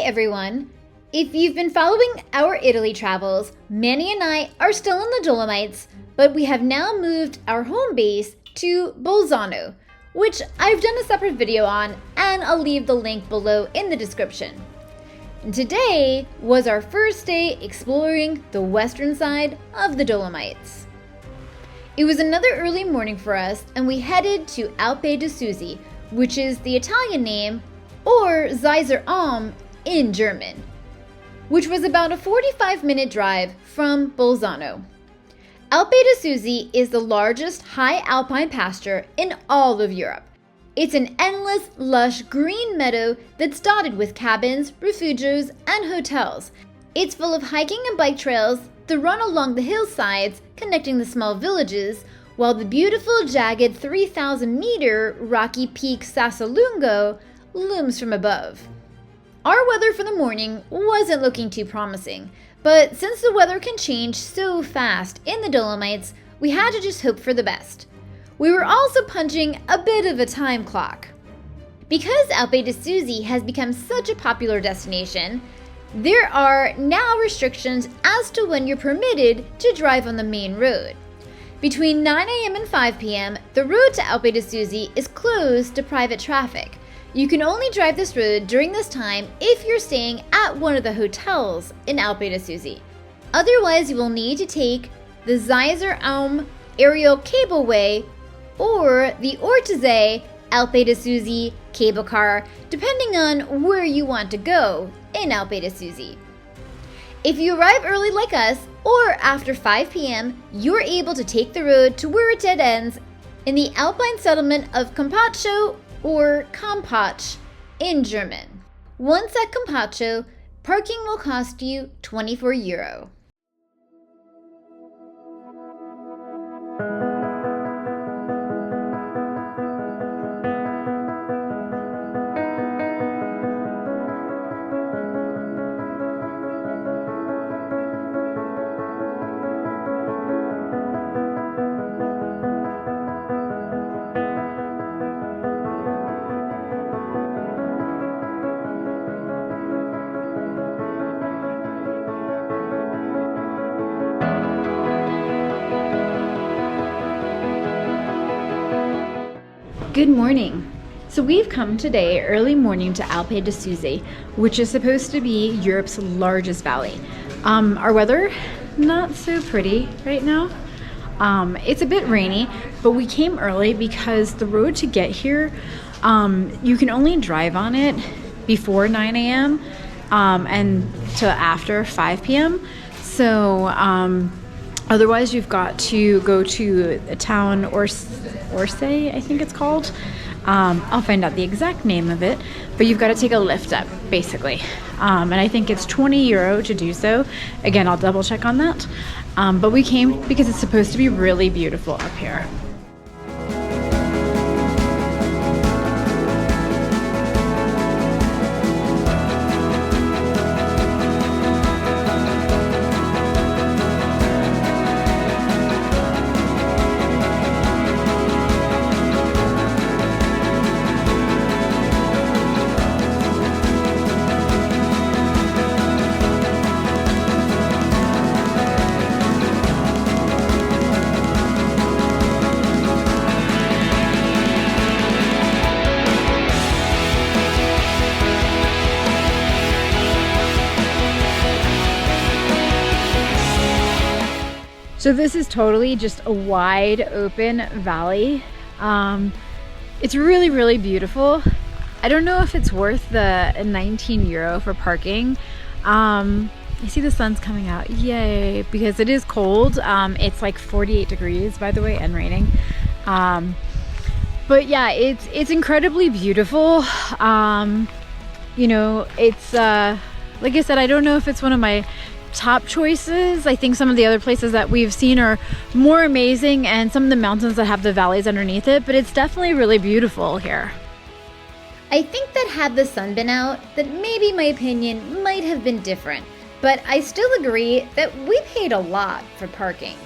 everyone! If you've been following our Italy travels, Manny and I are still in the Dolomites, but we have now moved our home base to Bolzano, which I've done a separate video on, and I'll leave the link below in the description. And today was our first day exploring the western side of the Dolomites. It was another early morning for us, and we headed to Alpe di Siusi, which is the Italian name, or Zeiser Alm in German, which was about a 45-minute drive from Bolzano. Alpe di Siusi is the largest high alpine pasture in all of Europe. It's an endless, lush green meadow that's dotted with cabins, refugios, and hotels. It's full of hiking and bike trails that run along the hillsides, connecting the small villages, while the beautiful, jagged 3,000-meter rocky peak Sassalungo looms from above. Our weather for the morning wasn't looking too promising, but since the weather can change so fast in the Dolomites, we had to just hope for the best. We were also punching a bit of a time clock. Because Alpe di Siusi has become such a popular destination, there are now restrictions as to when you're permitted to drive on the main road. Between 9 a.m. and 5 p.m., the road to Alpe di Siusi is closed to private traffic. You can only drive this road during this time if you're staying at one of the hotels in Alpe di Siusi. Otherwise, you will need to take the Zeiser Alm aerial cableway or the Ortisei Alpe di Siusi cable car, depending on where you want to go in Alpe di Siusi. If you arrive early like us, or after 5 p.m., you're able to take the road to where it dead ends in the alpine settlement of Compaccio or Compaccio in German. Once at Compaccio, parking will cost you €24. Good morning. So we've come today early morning to Alpe di Siusi, which is supposed to be Europe's largest valley. Our weather, not so pretty right now. It's a bit rainy, but we came early because the road to get here, you can only drive on it before 9 a.m. And to after 5 p.m. So otherwise, you've got to go to a town, Ortisei, I think it's called. I'll find out the exact name of it, but you've got to take a lift up, basically. And I think it's €20 to do so. Again, I'll double check on that. But we came because it's supposed to be really beautiful up here. So this is totally just a wide open valley. It's really, really beautiful. I don't know if it's worth the €19 for parking. I see the sun's coming out, yay, because it is cold. It's like 48 degrees, by the way, and raining. But yeah, it's incredibly beautiful. You know, it's like I said, I don't know if it's one of my top choices. I think some of the other places that we've seen are more amazing, and some of the mountains that have the valleys underneath it, but it's definitely really beautiful here. I think that had the sun been out, that maybe my opinion might have been different, but I still agree that we paid a lot for parking.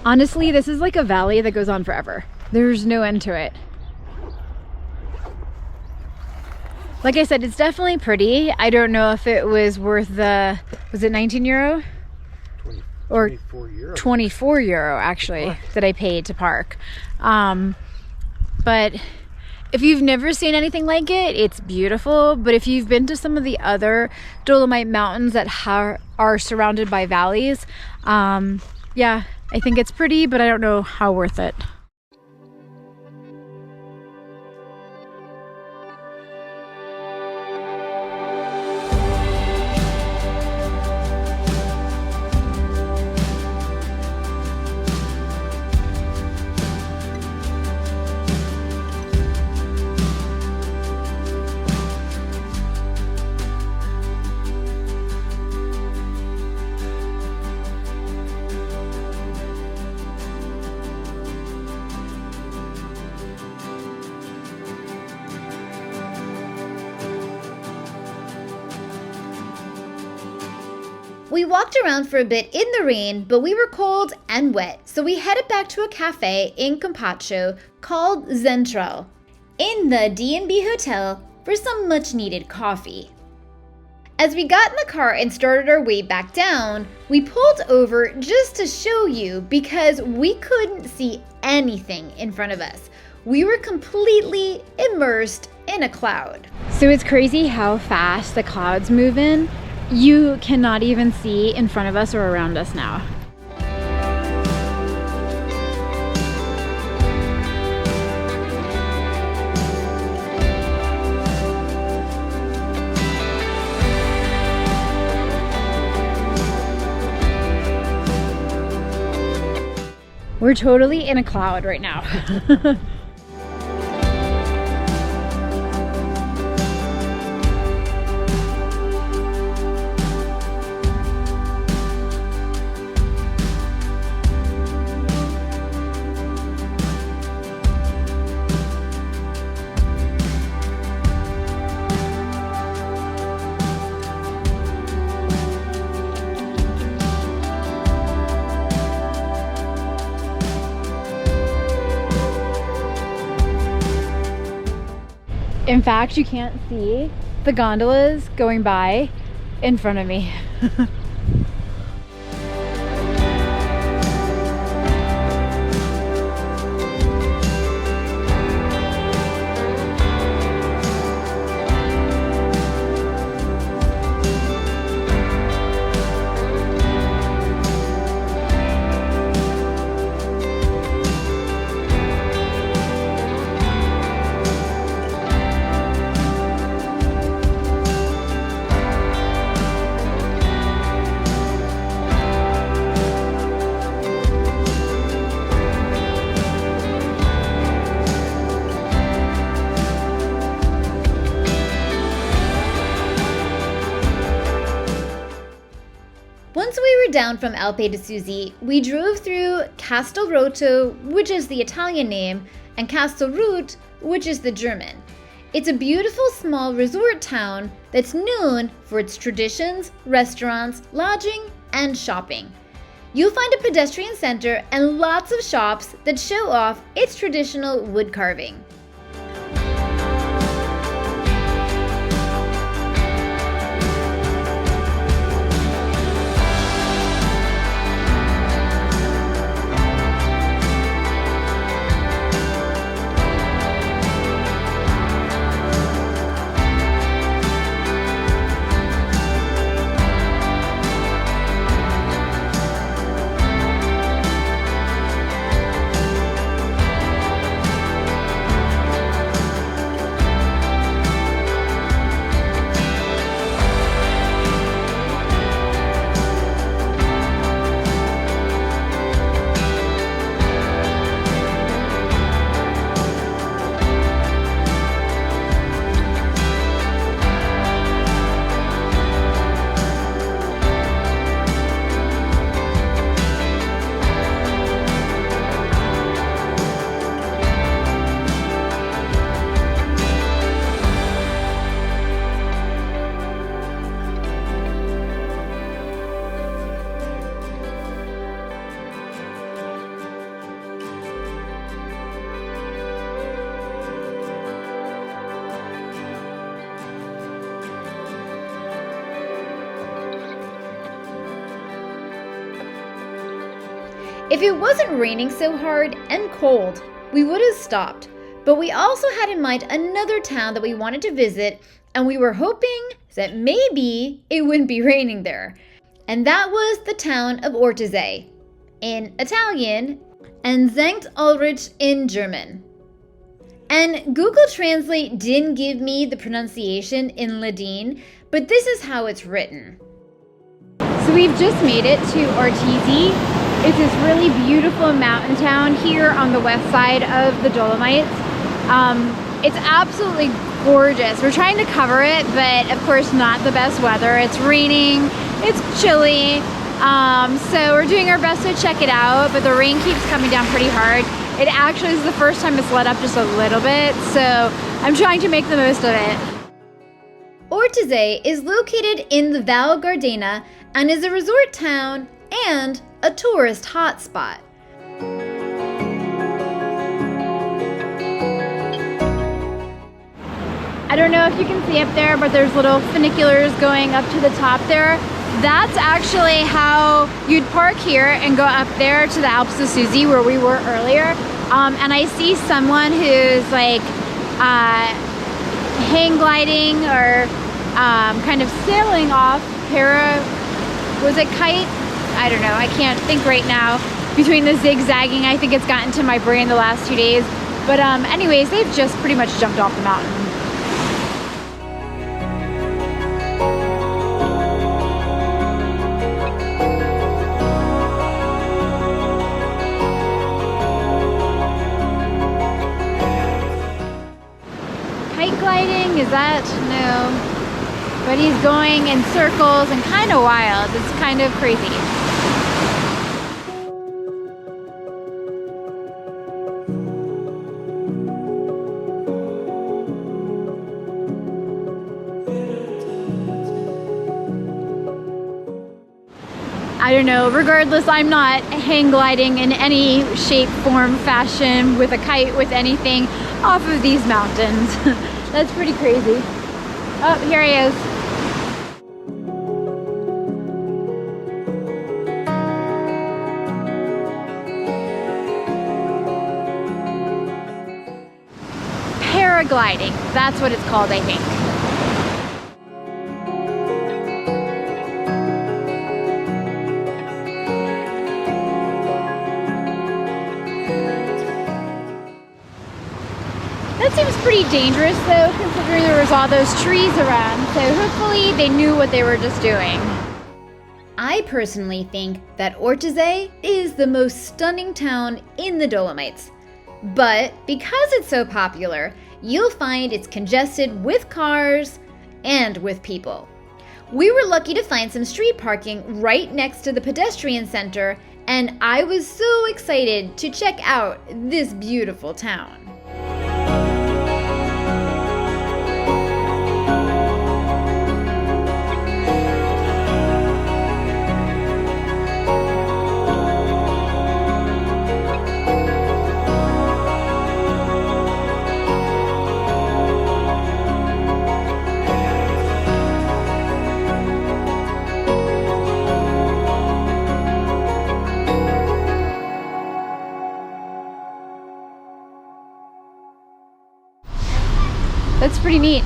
Honestly, this is like a valley that goes on forever. There's no end to it. Like I said, it's definitely pretty. I don't know if it was worth the, was it 19 euro? 20, or 24 euro. 24 euro actually that I paid to park. But if you've never seen anything like it, it's beautiful. But if you've been to some of the other Dolomite mountains that are surrounded by valleys, yeah, I think it's pretty, but I don't know how worth it. We walked around for a bit in the rain, but we were cold and wet, so we headed back to a cafe in Compaccio called Zentral in the D&B Hotel for some much-needed coffee. As we got in the car and started our way back down, we pulled over just to show you because we couldn't see anything in front of us. We were completely immersed in a cloud. So it's crazy how fast the clouds move in. You cannot even see in front of us or around us now. We're totally in a cloud right now. In fact, you can't see the gondolas going by in front of me. Once we were down from Alpe di Siusi, we drove through Castelrotto, which is the Italian name, and Castelrotto, which is the German. It's a beautiful small resort town that's known for its traditions, restaurants, lodging, and shopping. You'll find a pedestrian center and lots of shops that show off its traditional wood carving. If it wasn't raining so hard and cold, we would have stopped. But we also had in mind another town that we wanted to visit, and we were hoping that maybe it wouldn't be raining there. And that was the town of Ortisei in Italian and Sankt Ulrich in German. And Google Translate didn't give me the pronunciation in Ladin, but this is how it's written. So we've just made it to Ortisei. It's this really beautiful mountain town here on the west side of the Dolomites. It's absolutely gorgeous. We're trying to cover it, but of course not the best weather. It's raining, it's chilly, so we're doing our best to check it out, but the rain keeps coming down pretty hard. It actually is the first time it's let up just a little bit, so I'm trying to make the most of it. Ortisei is located in the Val Gardena and is a resort town and a tourist hotspot. I don't know if you can see up there, but there's little funiculars going up to the top there. That's actually how you'd park here and go up there to the Alpe di Siusi where we were earlier. And I see someone who's like hang gliding or kind of sailing off was it kite? I don't know, I can't think right now. Between the zigzagging, I think it's gotten to my brain the last 2 days. But anyways, they've just pretty much jumped off the mountain. Kite gliding, is that? No. But he's going in circles and kind of wild. It's kind of crazy. I don't know, regardless, I'm not hang gliding in any shape, form, fashion with a kite, with anything off of these mountains. That's pretty crazy. Oh, here he is. Paragliding, that's what it's called, I think. That seems pretty dangerous though, considering there was all those trees around, so hopefully they knew what they were just doing. I personally think that Ortisei is the most stunning town in the Dolomites. But because it's so popular, you'll find it's congested with cars and with people. We were lucky to find some street parking right next to the pedestrian center, and I was so excited to check out this beautiful town. That's pretty neat.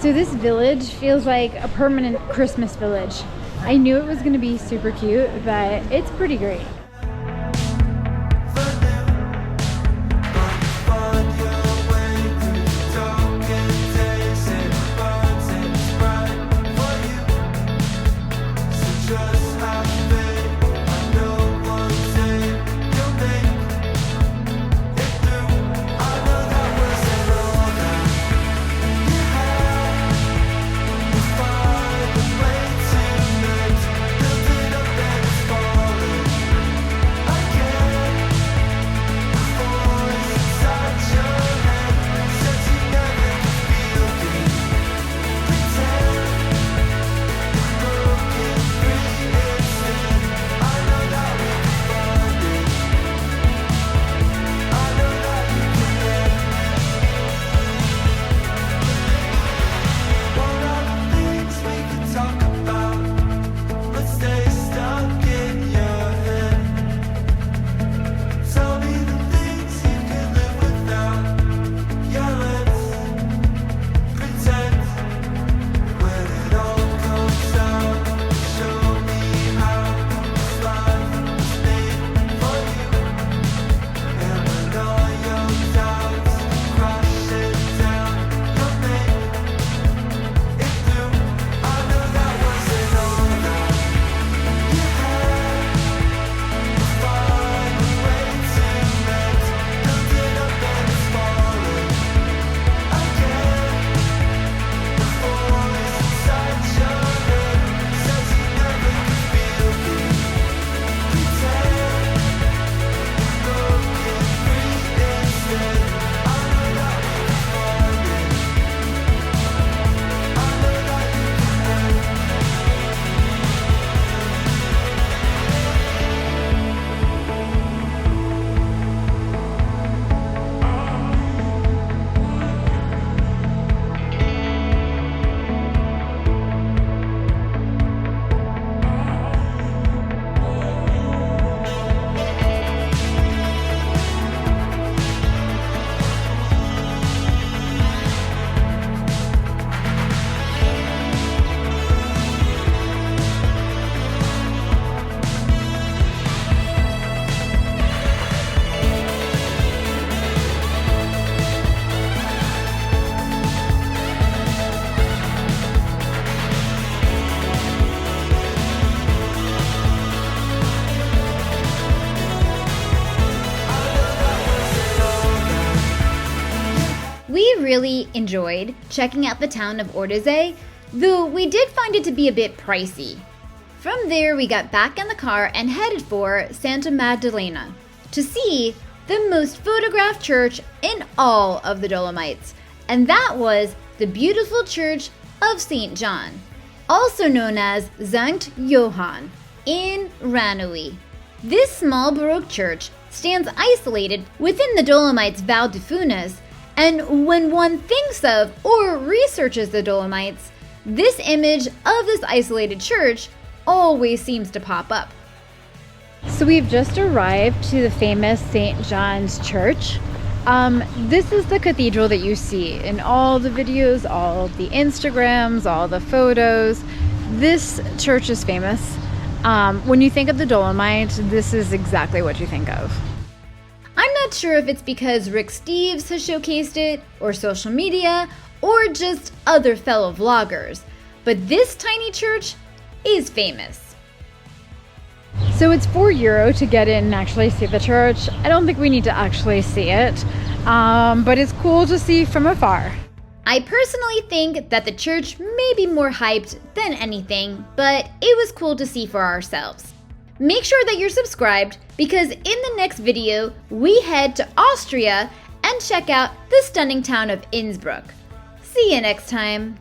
So this village feels like a permanent Christmas village. I knew it was going to be super cute, but it's pretty great. We really enjoyed checking out the town of Ortisei, though we did find it to be a bit pricey. From there, we got back in the car and headed for Santa Maddalena to see the most photographed church in all of the Dolomites, and that was the beautiful Church of St. John, also known as Sankt Johann, in Ranui. This small Baroque church stands isolated within the Dolomites Val di Funes, and when one thinks of or researches the Dolomites, this image of this isolated church always seems to pop up. So we've just arrived to the famous St. John's Church. This is the cathedral that you see in all the videos, all the Instagrams, all the photos. This church is famous. When you think of the Dolomites, this is exactly what you think of. I'm not sure if it's because Rick Steves has showcased it, or social media, or just other fellow vloggers, but this tiny church is famous. So it's €4 to get in and actually see the church. I don't think we need to actually see it, but it's cool to see from afar. I personally think that the church may be more hyped than anything, but it was cool to see for ourselves. Make sure that you're subscribed, because in the next video, we head to Austria and check out the stunning town of Innsbruck. See you next time.